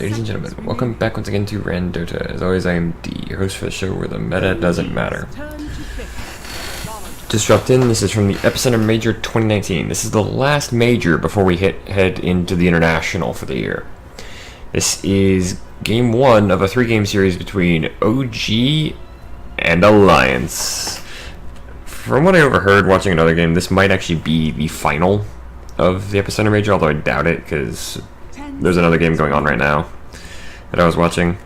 Ladies and gentlemen, welcome back once again to Randota. As always, I am D, your host for the show where the meta doesn't matter. Just dropped in, this is from the Epicenter Major 2019. This is the last major before we head into the international for the year. This is game 1 of a 3-game series between OG and Alliance. From what I overheard watching another game, this might actually be the final of the Epicenter Major, although I doubt it, because there's another game going on right now that I was watching.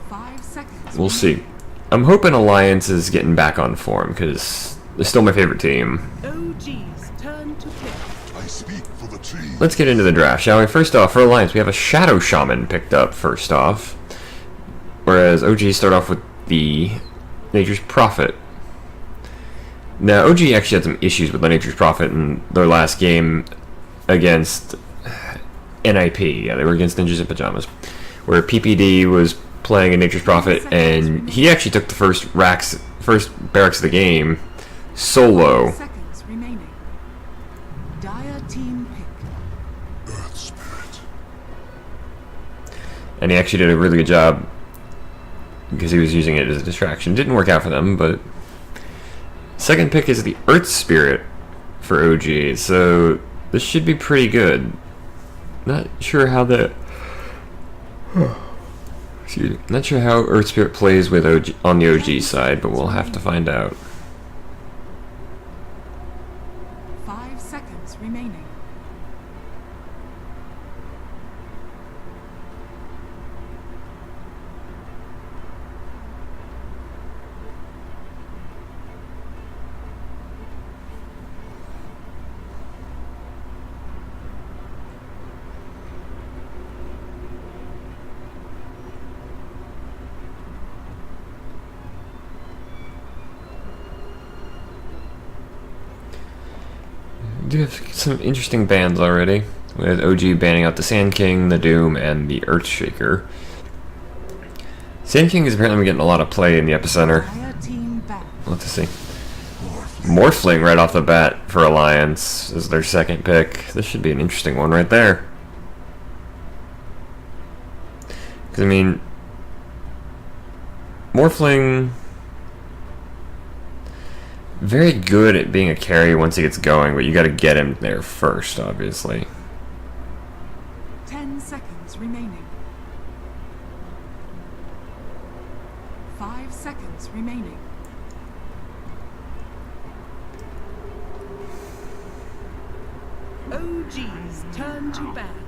5 seconds. We'll see. I'm hoping Alliance is getting back on form, because they're still my favorite team. OG's turn to pick. I speak for the team. Let's get into the draft, shall we? First off, for Alliance, we have a Shadow Shaman picked up first off, whereas OG start off with the Nature's Prophet. Now, OG actually had some issues with the Nature's Prophet in their last game against NIP. Yeah, they were against Ninjas in Pajamas, where PPD was playing a Nature's Prophet, and he actually took the first barracks of the game solo. Seconds remaining. Dire team pick. Earth Spirit. And he actually did a really good job because he was using it as a distraction. Didn't work out for them, but second pick is the Earth Spirit for OG, so this should be pretty good. Not sure how not sure how Earth Spirit plays with OG on the OG side, but we'll have to find out. 5 seconds remaining. We do have some interesting bans already, with OG banning out the Sand King, the Doom, and the Earthshaker. Sand King is apparently getting a lot of play in the Epicenter. Dire team back. Let's see. Morphling right off the bat for Alliance is their second pick. This should be an interesting one right there. Because, I mean, Morphling, very good at being a carry once he gets going, but you gotta get him there first, obviously. 10 seconds remaining. 5 seconds remaining. OG's turn to ban.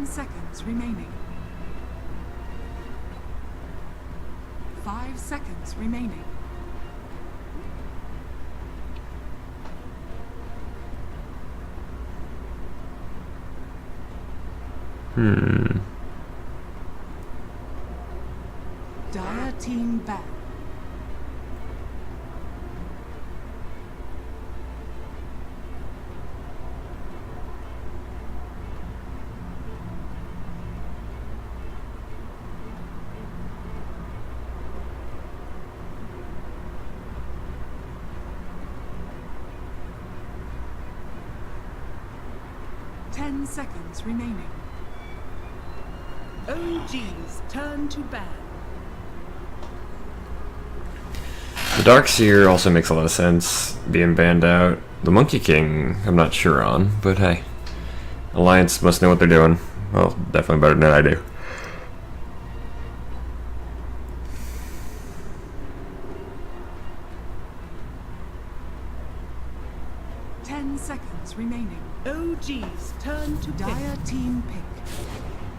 Seconds remaining. 5 seconds remaining. Dire team back. Seconds remaining. OG's turn to ban. The Darkseer also makes a lot of sense, being banned out. The Monkey King, I'm not sure on, but hey. Alliance must know what they're doing. Well, definitely better than I do. Seconds remaining. OG's turn to Dire team pick.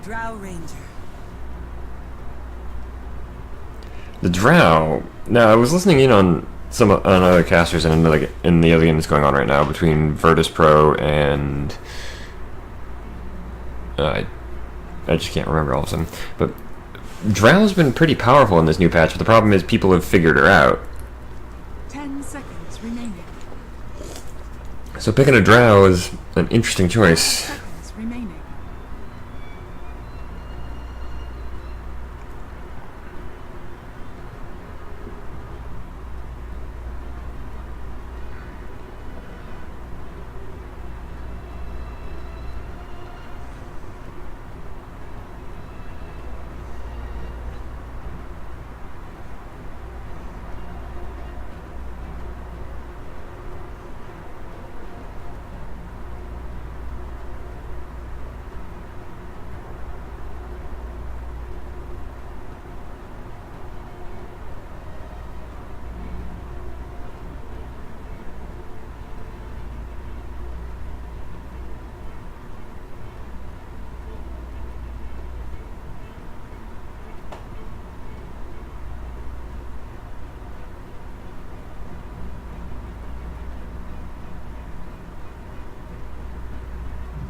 Drow Ranger. The Drow. Now, I was listening in on on other casters and in the other game that's going on right now between Virtus Pro and I just can't remember all of them. But Drow's been pretty powerful in this new patch, but the problem is people have figured her out. 10 seconds remaining. So picking a drow is an interesting choice. Seconds remaining.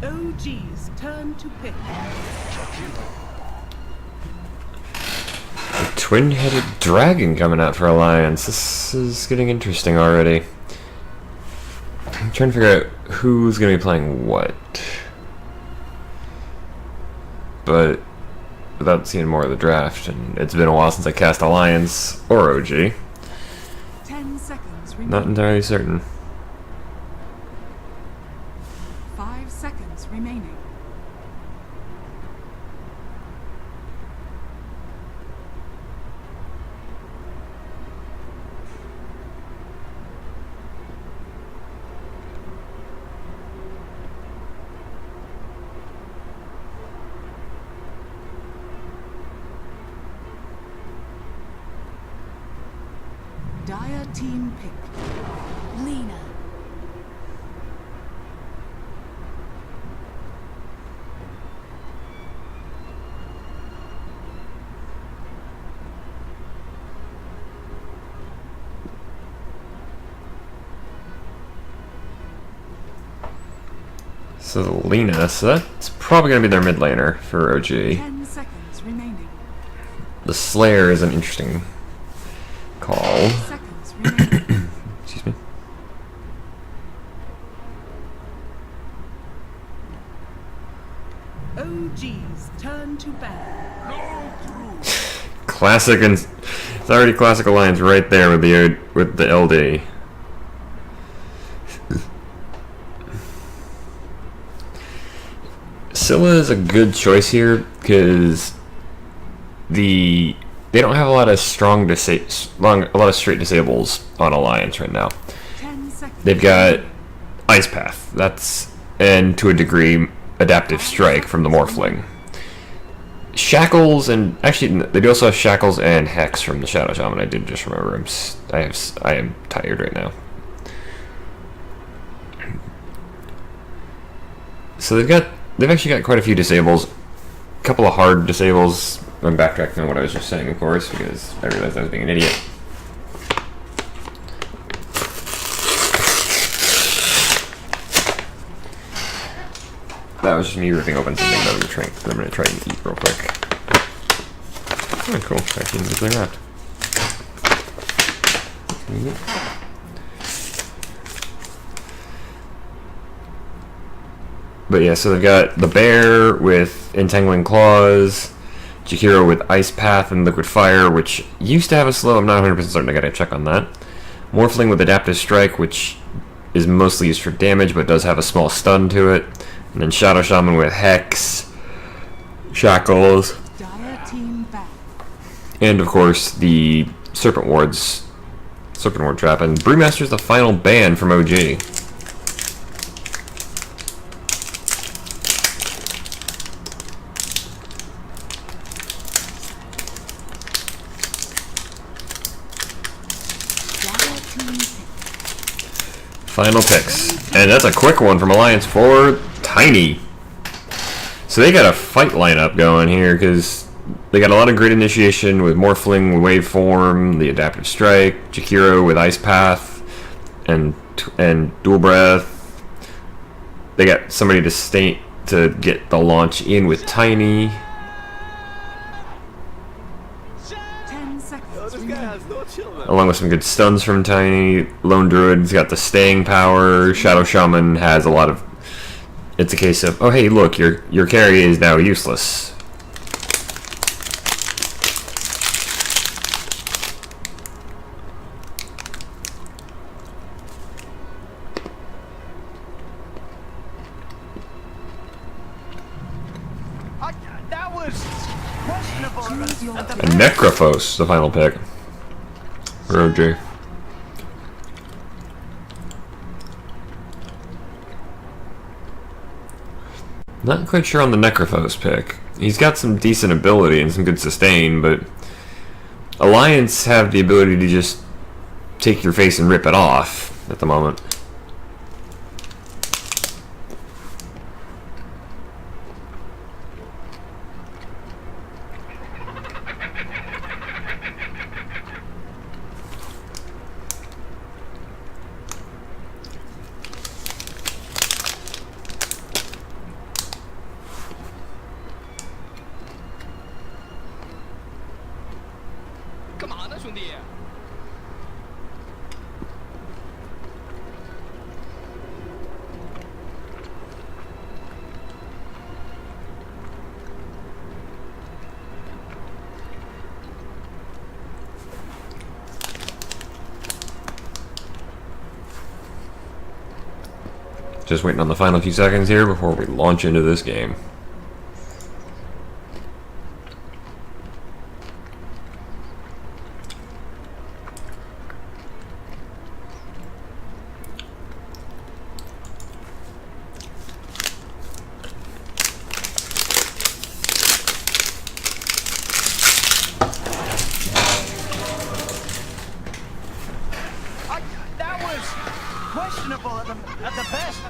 OG's turn to pick. Twin-headed dragon coming out for Alliance. This is getting interesting already. I'm trying to figure out who's going to be playing what. But without seeing more of the draft, and it's been a while since I cast Alliance or OG. 10 seconds remaining. Not entirely certain. 5 seconds remaining. Dire team pick. Lena. So Lena, so that's probably going to be their mid laner for OG. 10 seconds remaining. The Slayer is an interesting call. Seconds remaining. Excuse me. OG's turn to ban. Classic, and it's already classic Alliance right there with the LD. Scylla is a good choice here because they don't have a lot of a lot of straight disables on Alliance right now. 10 seconds. They've got Ice Path, and to a degree Adaptive Strike from the Morphling. Shackles, and actually they do also have Shackles and Hex from the Shadow Shaman. I did just remember. I am tired right now. So they've actually got quite a few disables, a couple of hard disables. I'm backtracking on what I was just saying, of course, because I realized I was being an idiot. That was just me ripping open something that I'm going to try and eat real quick. Oh, cool. Actually, individually wrapped. But yeah, so they've got the Bear with Entangling Claws, Jakiro with Ice Path and Liquid Fire, which used to have a slow. I'm not 100% certain. I gotta check on that. Morphling with Adaptive Strike, which is mostly used for damage, but does have a small stun to it. And then Shadow Shaman with Hex, Shackles, Dire team back. and of course the Serpent Ward Trap. And Brewmaster's the final ban from OG. Dire team pick. Final picks. And that's a quick one from Alliance for Tiny. So they got a fight lineup going here because they got a lot of Grid Initiation with Morphling with Waveform, the Adaptive Strike, Jakiro with Ice Path, and Dual Breath. They got somebody to get the launch in with Tiny. 10 seconds remaining. along with some good stuns from Tiny. Lone Druid's got the staying power. Shadow Shaman has a lot of... It's a case of, oh hey, look, your carry is now useless. That was questionable. And Necrophos, the final pick for OG. Not quite sure on the Necrophos pick. He's got some decent ability and some good sustain, but Alliance have the ability to just take your face and rip it off at the moment. Just waiting on the final few seconds here before we launch into this game. That was questionable at the best.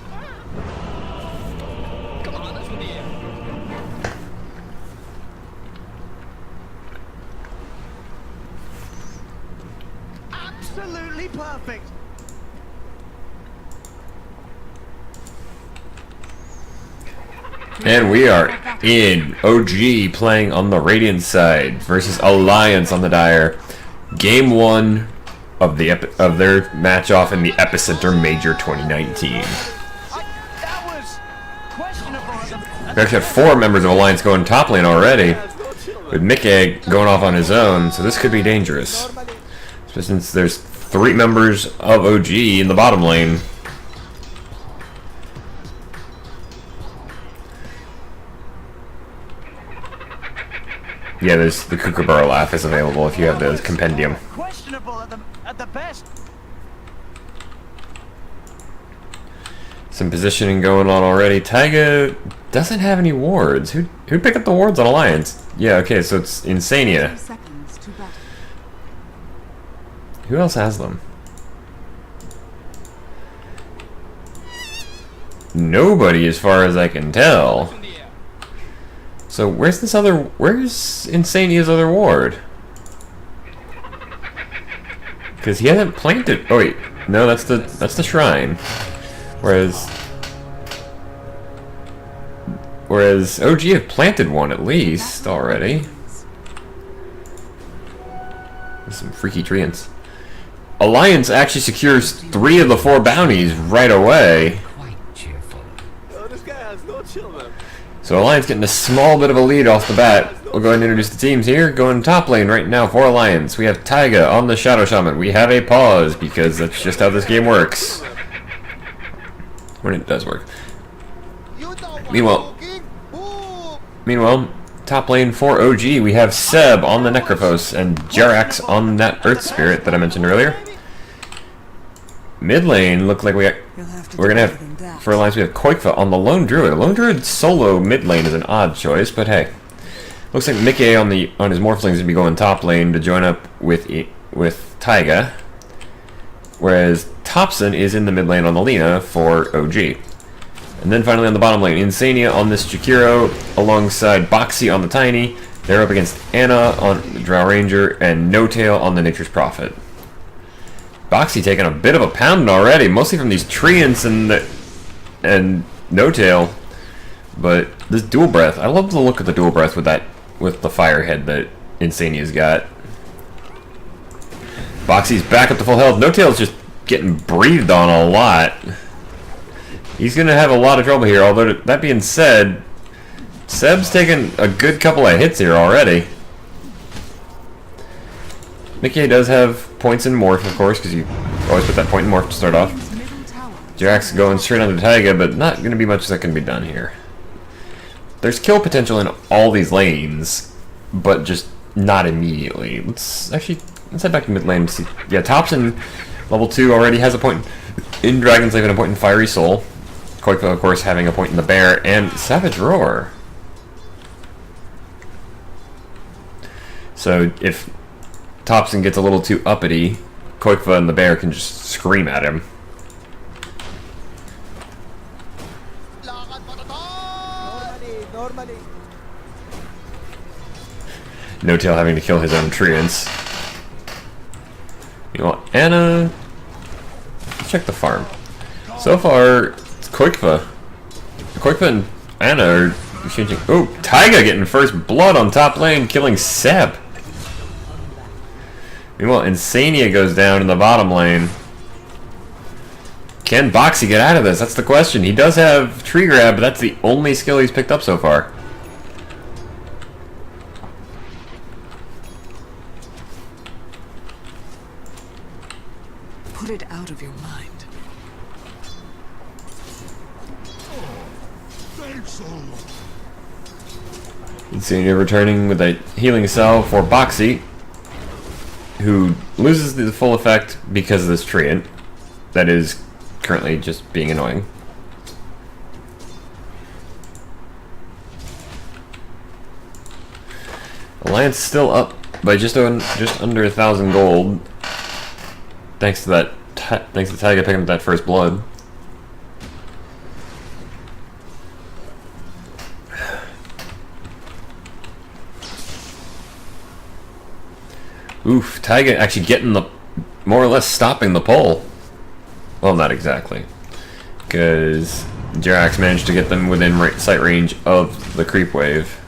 Come on, that's the air. Absolutely perfect. And we are in OG playing on the Radiant side versus Alliance on the Dire. Game 1 of their match off in the Epicenter Major 2019. That was questionable. We actually have 4 members of Alliance going top lane already, with Mickey going off on his own, so this could be dangerous. Especially since there's 3 members of OG in the bottom lane. Yeah, there's the Kookaburra Laugh is available if you have the compendium. Questionable at the best. Some positioning going on already. Taiga doesn't have any wards. Who'd pick up the wards on Alliance? Yeah, okay, so it's Insania. Who else has them? Nobody, as far as I can tell. So where's Insania's other ward? Because he hasn't planted. Oh wait, no, that's the shrine. Whereas OG have planted one at least already. There's some freaky treants. Alliance actually secures 3 of the 4 bounties right away. So Alliance getting a small bit of a lead off the bat. We'll go ahead and introduce the teams here. Going top lane right now for Alliance. We have Taiga on the Shadow Shaman. We have a pause because that's just how this game works. When it does work. Meanwhile, top lane for OG, we have Seb on the Necrophos and Jerax on that Earth Spirit that I mentioned earlier. Mid lane, look like we're gonna have, for Alliance, we have Koikva on the Lone Druid. Lone Druid solo mid lane is an odd choice, but hey. Looks like Mickey on his Morphlings is gonna be going top lane to join up with Taiga. Whereas Thompson is in the mid lane on the Lina for OG. And then finally on the bottom lane, Insania on this Jakiro alongside Boxy on the Tiny. They're up against Anna on the Drow Ranger and No Tail on the Nature's Prophet. Boxy taking a bit of a pounding already, mostly from these treants and No Tail. But this dual breath, I love the look of the dual breath with the firehead that Insania's got. Boxy's back up to full health. No-Tail's just getting breathed on a lot. He's going to have a lot of trouble here, although that being said, Seb's taken a good couple of hits here already. Mickey does have points in Morph, of course, because you always put that point in Morph to start off. Jirax going straight onto Taiga, but not going to be much that can be done here. There's kill potential in all these lanes, but just not immediately. Let's head back to mid lane and see. Yeah, Thompson, level 2, already has a point in Dragon's Slave and a point in Fiery Soul. Koifa, of course, having a point in the Bear, and Savage Roar. So if Thompson gets a little too uppity, Koifa and the Bear can just scream at him. No-Tail having to kill his own treants. You know, Anna... Let's check the farm. So far, it's Koifa. Koifa and Anna are changing... Oh, Taiga getting first blood on top lane, killing Seb. Meanwhile, Insania goes down in the bottom lane. Can Boxy get out of this? That's the question. He does have Tree Grab, but that's the only skill he's picked up so far. Put it out of your mind. Thanks a lot. Insania returning with a healing salve for Boxy, who loses the full effect because of this treant that is currently just being annoying. Alliance still up by just under 1,000 gold, thanks to that. Thanks to Taiga picking up that first blood. Oof, Taiga actually getting the, more or less stopping the pull. Well, not exactly, because Jirax managed to get them within sight range of the creep wave.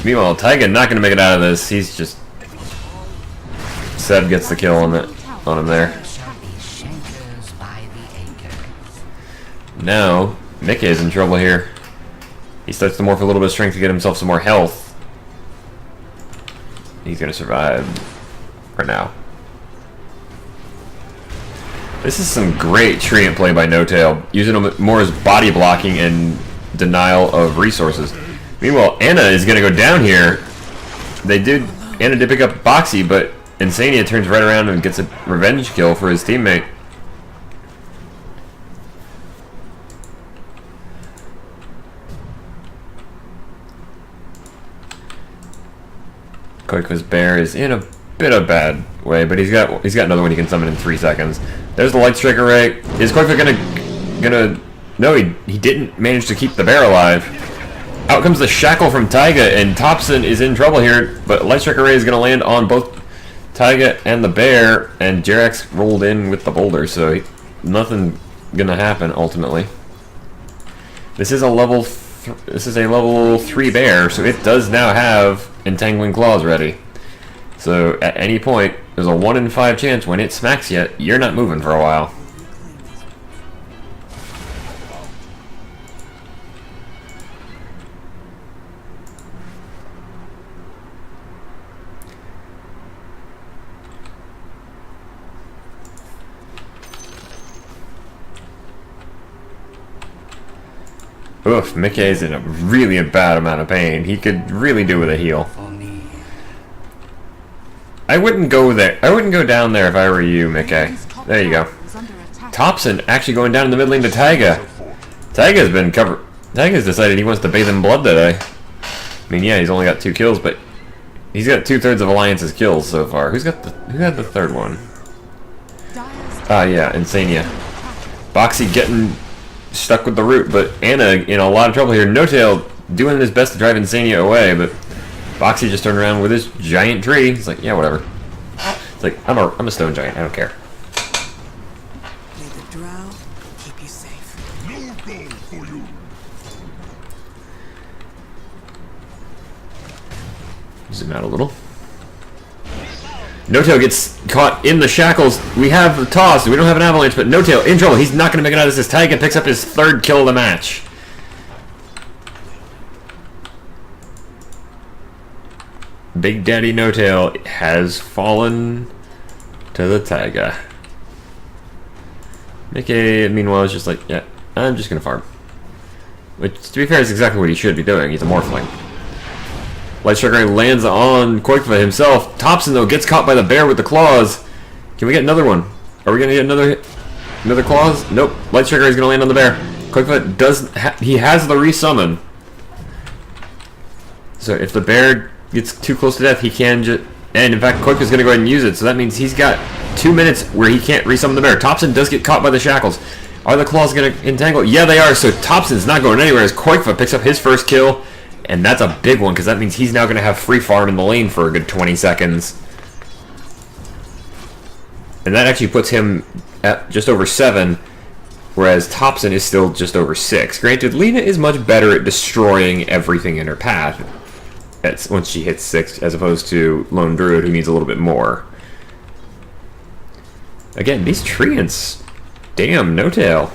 Meanwhile, Taiga not going to make it out of this. He's just... Seb gets the kill on him there. Now, Mickey is in trouble here. He starts to morph a little bit of strength to get himself some more health. He's going to survive for now. This is some great treant play by No-Tail, using him more as body blocking and denial of resources. Meanwhile, Anna is going to go down here. Anna did pick up Boxy, but Insania turns right around and gets a revenge kill for his teammate. Koiko's Bear is in a bit of a bad way, but he's got another one he can summon in 3 seconds. There's the Light Strike Array. Is Koiko gonna? No, he didn't manage to keep the Bear alive. Out comes the Shackle from Taiga, and Thompson is in trouble here. But Light Strike Array is gonna land on both Taiga and the Bear, and Jirax rolled in with the boulder, so nothing gonna happen ultimately. This is a level 3 Bear, so it does now have Entangling Claws ready. So at any point, there's a 1 in 5 chance when it smacks you, you're not moving for a while. Oof, Mickey's in a really bad amount of pain. He could really do with a heal. I wouldn't go there. I wouldn't go down there if I were you, Mickey. There you go. Thompson actually going down in the mid lane to Taiga. Taiga's been covered. Taiga's decided he wants to bathe in blood today. I mean, yeah, he's only got 2 kills, but he's got 2/3 of Alliance's kills so far. Who had the third one? Yeah, Insania. Boxy getting stuck with the root, but Anna in a lot of trouble here. No-Tail doing his best to drive Insania away, but Boxy just turned around with his giant tree. He's like, yeah, whatever. It's like, I'm a stone giant, I don't care. May the drow keep you safe. No goal for you. Zoom out a little. No-Tail gets caught in the shackles. We have the toss. We don't have an avalanche, but No-Tail in trouble. He's not going to make it out of this. Taiga picks up his 3rd kill of the match. Big Daddy No-Tail has fallen to the Taiga. Mickey, meanwhile, is just like, yeah, I'm just going to farm. Which, to be fair, is exactly what he should be doing. He's a Morphling. Light Strike Ray lands on Koikva himself. Thompson, though, gets caught by the bear with the claws. Can we get another one? Are we going to get another claws? Nope. Light Strike Ray is going to land on the bear. Koikva does... he has the resummon. So if the bear gets too close to death, he can just... And, in fact, Koikva's going to go ahead and use it. So that means he's got 2 minutes where he can't resummon the bear. Thompson does get caught by the shackles. Are the claws going to entangle? Yeah, they are. So Thompson's not going anywhere as Koikva picks up his first kill. And that's a big one, because that means he's now going to have free farm in the lane for a good 20 seconds. And that actually puts him at just over 7, whereas Thompson is still just over 6. Granted, Lena is much better at destroying everything in her path once she hits 6, as opposed to Lone Druid, who needs a little bit more. Again, these treants. Damn, No-Tail.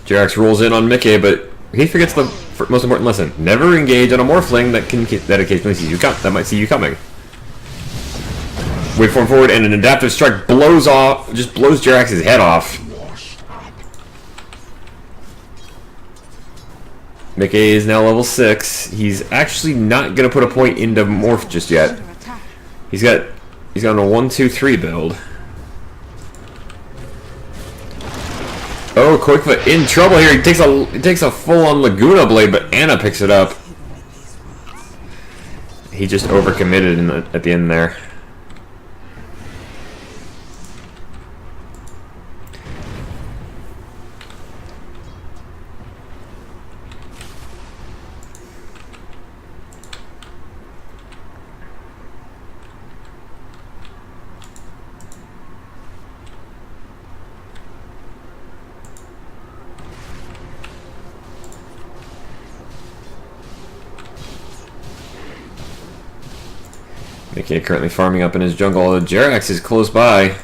Jerax rolls in on Mickey, but he forgets the most important lesson. Never engage on a Morphling that occasionally sees you that might see you coming. Waveform forward, and an adaptive strike blows Jerax's head off. Mickey is now level 6. He's actually not gonna put a point into Morph just yet. He's got a 1-2-3 build. Oh, Koikva in trouble here. He takes a full-on Laguna Blade, but Anna picks it up. He just overcommitted at the end there. Mickey currently farming up in his jungle, although Jerax is close by.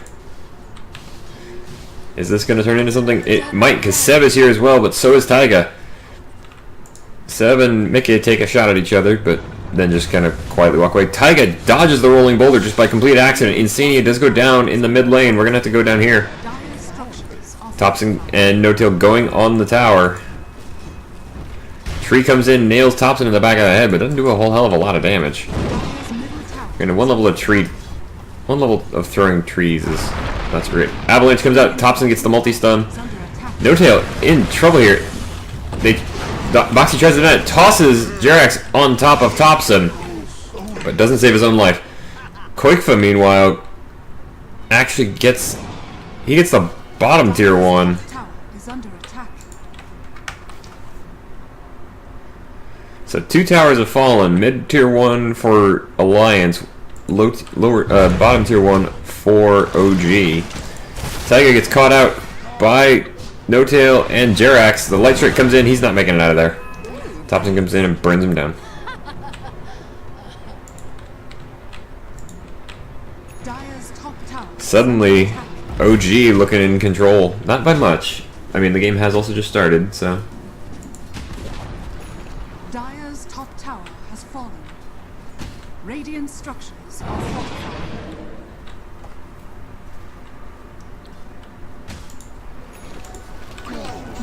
Is this going to turn into something? It might, because Seb is here as well, but so is Taiga. Seb and Mickey take a shot at each other, but then just kind of quietly walk away. Taiga dodges the rolling boulder just by complete accident. Insania does go down in the mid lane. We're going to have to go down here. Thompson and No-Tail going on the tower. Tree comes in, nails Thompson in the back of the head, but doesn't do a whole hell of a lot of damage. And one level of throwing trees is that's great. Avalanche comes out. Thompson gets the multi-stun. No-Tail in trouble here. Boxy tries to deny it, tosses Jerax on top of Thompson, but doesn't save his own life. Koikva, meanwhile, actually gets the bottom tier 1. So 2 towers have fallen. Mid tier 1 for Alliance, bottom tier 1 for OG. Taiga gets caught out by No-Tail and Jerax. The light strike comes in. He's not making it out of there. Thompson comes in and burns him down. Suddenly, OG looking in control. Not by much. I mean, the game has also just started, so. Dire's top tower has fallen. Radiant structures are fortified.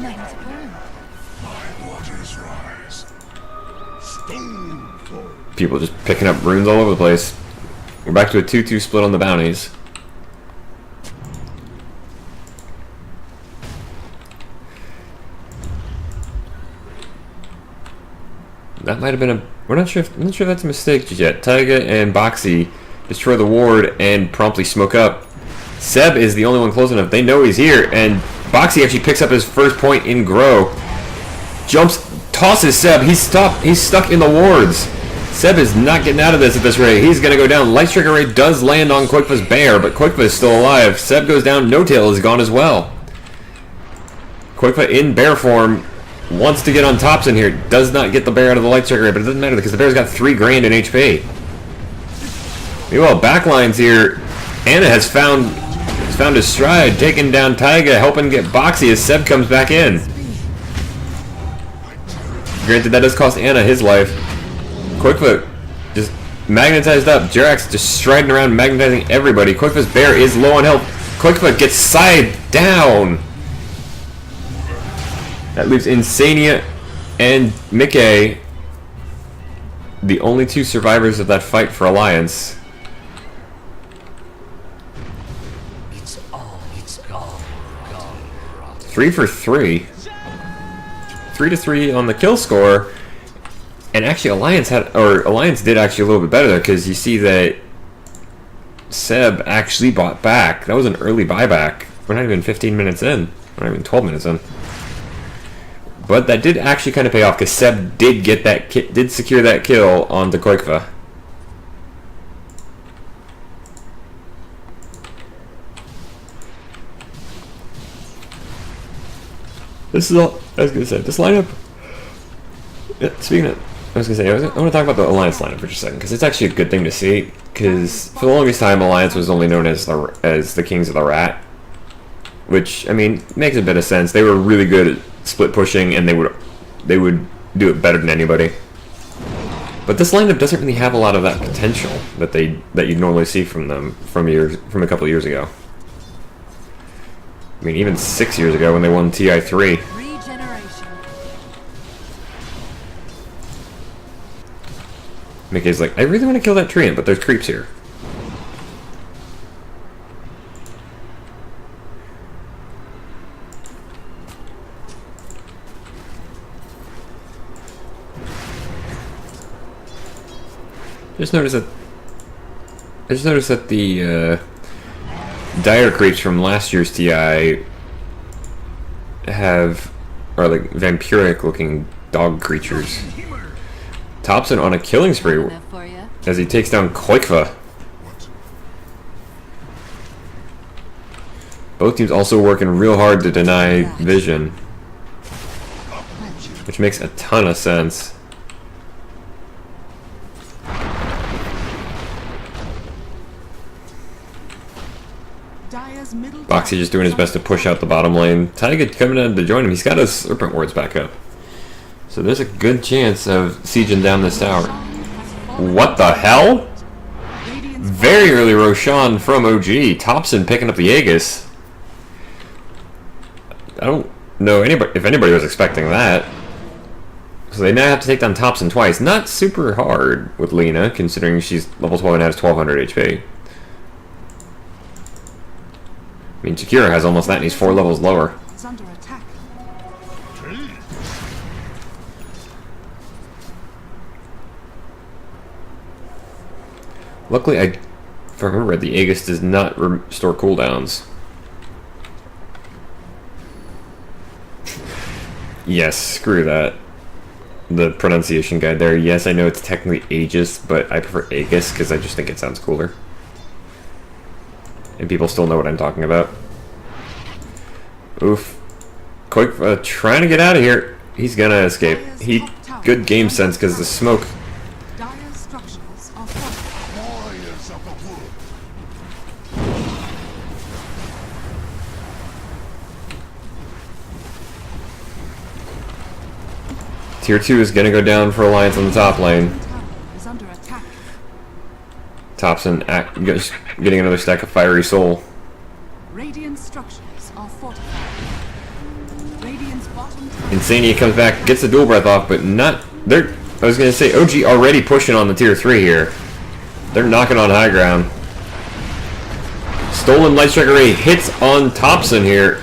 My waters rise. Stone fall. People just picking up runes all over the place. We're back to a 2-2 split on the bounties. That might have been a... I'm not sure if that's a mistake just yet. Taiga and Boxy destroy the ward and promptly smoke up. Seb is the only one close enough. They know he's here, and Boxy actually picks up his first point in Grow. Tosses Seb. He's stuck in the wards. Seb is not getting out of this at this rate. He's going to go down. Light Strike Array does land on Koikva's bear, but Koikva is still alive. Seb goes down. No-Tail is gone as well. Koikva in bear form wants to get on Thompson here. Does not get the bear out of the light striker, but it doesn't matter because the bear's got 3 grand in HP. Meanwhile, backlines here. Anna has found his stride, taking down Taiga, helping get Boxy as Seb comes back in. Granted, that does cost Anna his life. Quickfoot just magnetized up. Jerax just striding around, magnetizing everybody. Quickfoot's bear is low on health. Quickfoot gets side down. That leaves Insania and Mickey, the only 2 survivors of that fight for Alliance. It's gone. 3 for 3. 3 to 3 on the kill score. And actually Alliance did actually a little bit better there, because you see that Seb actually bought back. That was an early buyback. We're not even 15 minutes in. We're not even 12 minutes in. But that did actually kind of pay off, because Seb did get that did secure that kill on the Koikva. This is all I was gonna say. This lineup. Yeah, speaking of, I was want to talk about the Alliance lineup for just a second, because it's actually a good thing to see. Because for the longest time, Alliance was only known as the Kings of the Rat, which, I mean, makes a bit of sense. They were really good at split pushing, and they would do it better than anybody. But this lineup doesn't really have a lot of that potential that you'd normally see from them from a couple of years ago. I mean, even 6 years ago when they won TI3. Regeneration. Mickey's like, I really want to kill that treant, but there's creeps here. I just noticed that the dire creeps from last year's TI are like vampiric looking dog creatures. Thompson on a killing spree as he takes down Koikva. Both teams also working real hard to deny vision, which makes a ton of sense. Boxy just doing his best to push out the bottom lane. Taiga coming in to join him. He's got his Serpent Wards back up. So there's a good chance of sieging down this tower. What the hell? Very early Roshan from OG. Thompson picking up the Aegis. I don't know if anybody was expecting that. So they now have to take down Thompson twice. Not super hard with Lena, considering she's level 12 and has 1200 HP. I mean, Shakira has almost that, and he's 4 levels lower. It's under attack. Luckily, if I remember right, the Aegis does not restore cooldowns. Yes, screw that. The pronunciation guide there. Yes, I know it's technically Aegis, but I prefer Aegis because I just think it sounds cooler. And people still know what I'm talking about. Oof. Quick, trying to get out of here. He's gonna escape. Good game sense because the smoke. Dire structures are fortified. Warriors of the wood. Tier 2 is gonna go down for Alliance on the top lane. Tower is under attack. Thompson getting another stack of Fiery Soul. Radiant structures are fortified. Radiant's bottom tower. Insania comes back, gets the dual breath off, but not. I was gonna say OG already pushing on the tier 3 here. They're knocking on high ground. Stolen Light Striker Ray hits on Thompson here.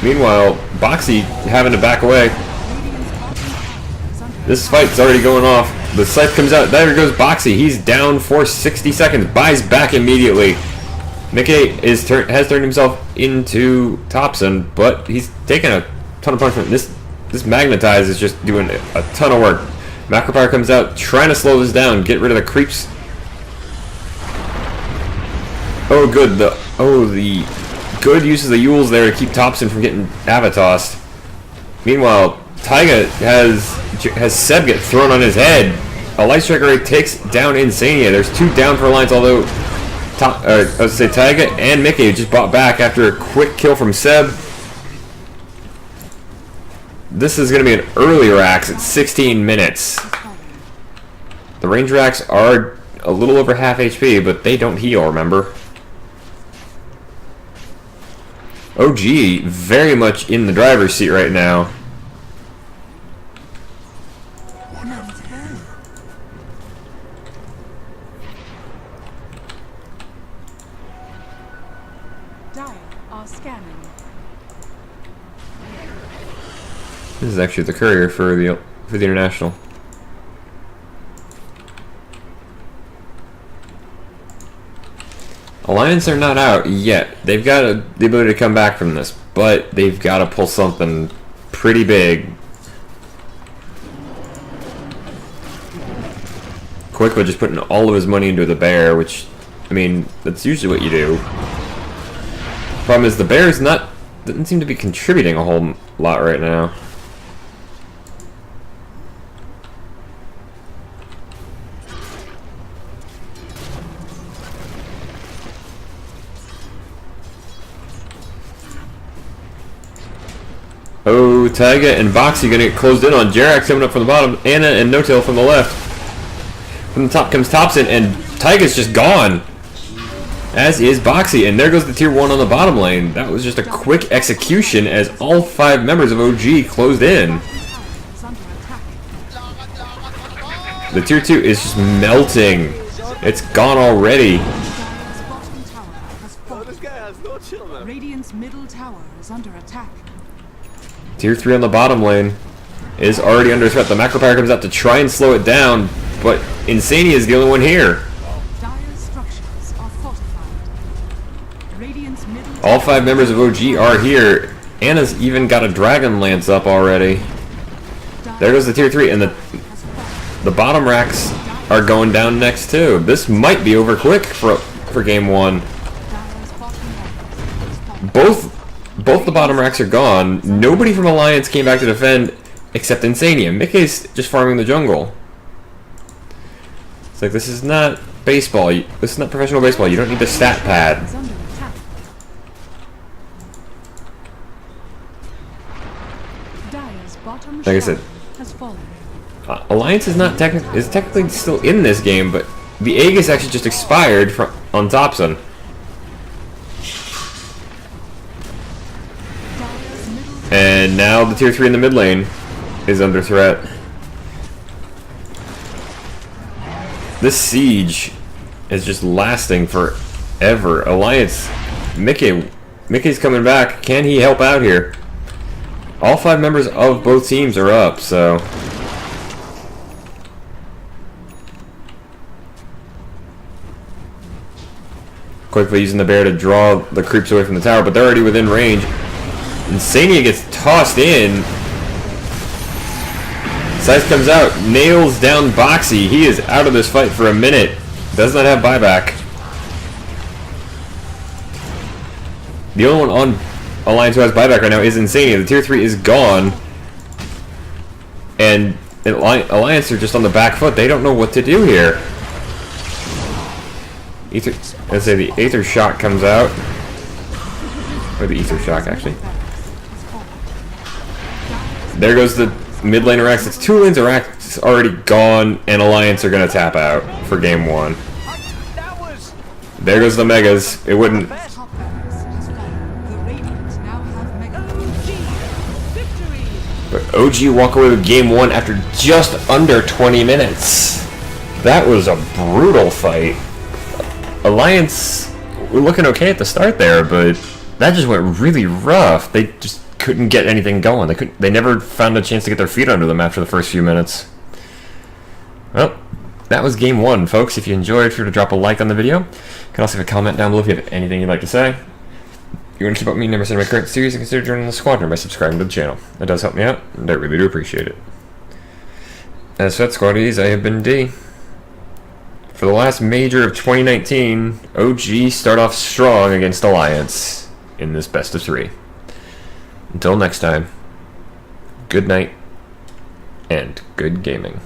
Meanwhile, Boxy having to back away. Radiant's bottom tower is under This fight's already going off. The scythe comes out. There goes Boxy. He's down for 60 seconds. Buys back immediately. Mickey has turned himself into Thompson, but he's taking a ton of punishment. This Magnetize is just doing a ton of work. Macropire comes out, trying to slow this down, get rid of the creeps. Oh, good. The good use of the Yules there to keep Thompson from getting Avatossed. Meanwhile, Taiga has Seb get thrown on his head. A Light Striker Ray takes down Insania. There's 2 down for Alliance, although I was say Taiga and Mickey just bought back after a quick kill from Seb. This is going to be an earlier axe at 16 minutes. The Ranger Axe are a little over half HP, but they don't heal, remember? OG very much in the driver's seat right now. Dire are scanning. This is actually the courier for the international. Alliance are not out yet. They've got the ability to come back from this, but they've got to pull something pretty big. Quickly just putting all of his money into the bear, which, I mean, that's usually what you do. Problem is the bear doesn't seem to be contributing a whole lot right now. Oh, Taiga and Boxy gonna get closed in on. Jerax coming up from the bottom. Anna and No Tail from the left. From the top comes Thompson, and Taiga's just gone. As is Boxy, and there goes the tier 1 on the bottom lane. That was just a quick execution as all 5 members of OG closed in. The tier 2 is just melting. It's gone already. Radiant's middle tower is under attack. Tier 3 on the bottom lane is already under threat. The macro power comes out to try and slow it down, but Insania is the only one here. Dire's structures are fortified. Radiant's middle All 5 members of OG are here. Anna's even got a Dragon Lance up already. There goes the tier 3, and the bottom racks are going down next too. This might be over quick for game 1. Both the bottom racks are gone. Nobody from Alliance came back to defend except Insania. Mickey's just farming the jungle. It's like, this is not baseball. This is not professional baseball. You don't need the stat pad. is under attack. Dire's bottom Like I said, has fallen. Alliance is not is technically still in this game, but the Aegis actually just expired on Thompson. And now the tier 3 in the mid lane is under threat. This siege is just lasting forever. Alliance, Mickey's coming back. Can he help out here? All 5 members of both teams are up, so. Quickly using the bear to draw the creeps away from the tower, but they're already within range. Insania gets tossed in. Scythe comes out, nails down Boxy. He is out of this fight for a minute. Does not have buyback. The only one on Alliance who has buyback right now is Insania. The tier 3 is gone. And Alliance are just on the back foot. They don't know what to do here. Let's say the Aether Shock comes out. Or the Ether Shock, actually. There goes the mid lane Arax. It's 2 lanes Arax already gone, and Alliance are going to tap out for game 1. There goes the Megas. It wouldn't. But OG walk away with game 1 after just under 20 minutes. That was a brutal fight. Alliance were looking okay at the start there, but that just went really rough. They just couldn't get anything going. They never found a chance to get their feet under them after the first few minutes. Well, that was game 1, folks. If you enjoyed, feel free to drop a like on the video. You can also leave a comment down below if you have anything you'd like to say. If you want to keep up with me and my current series, consider joining the squadron by subscribing to the channel. It does help me out, and I really do appreciate it. As for that, squaddies, I have been D. For the last major of 2019, OG start off strong against Alliance in this best of 3. Until next time, good night and good gaming.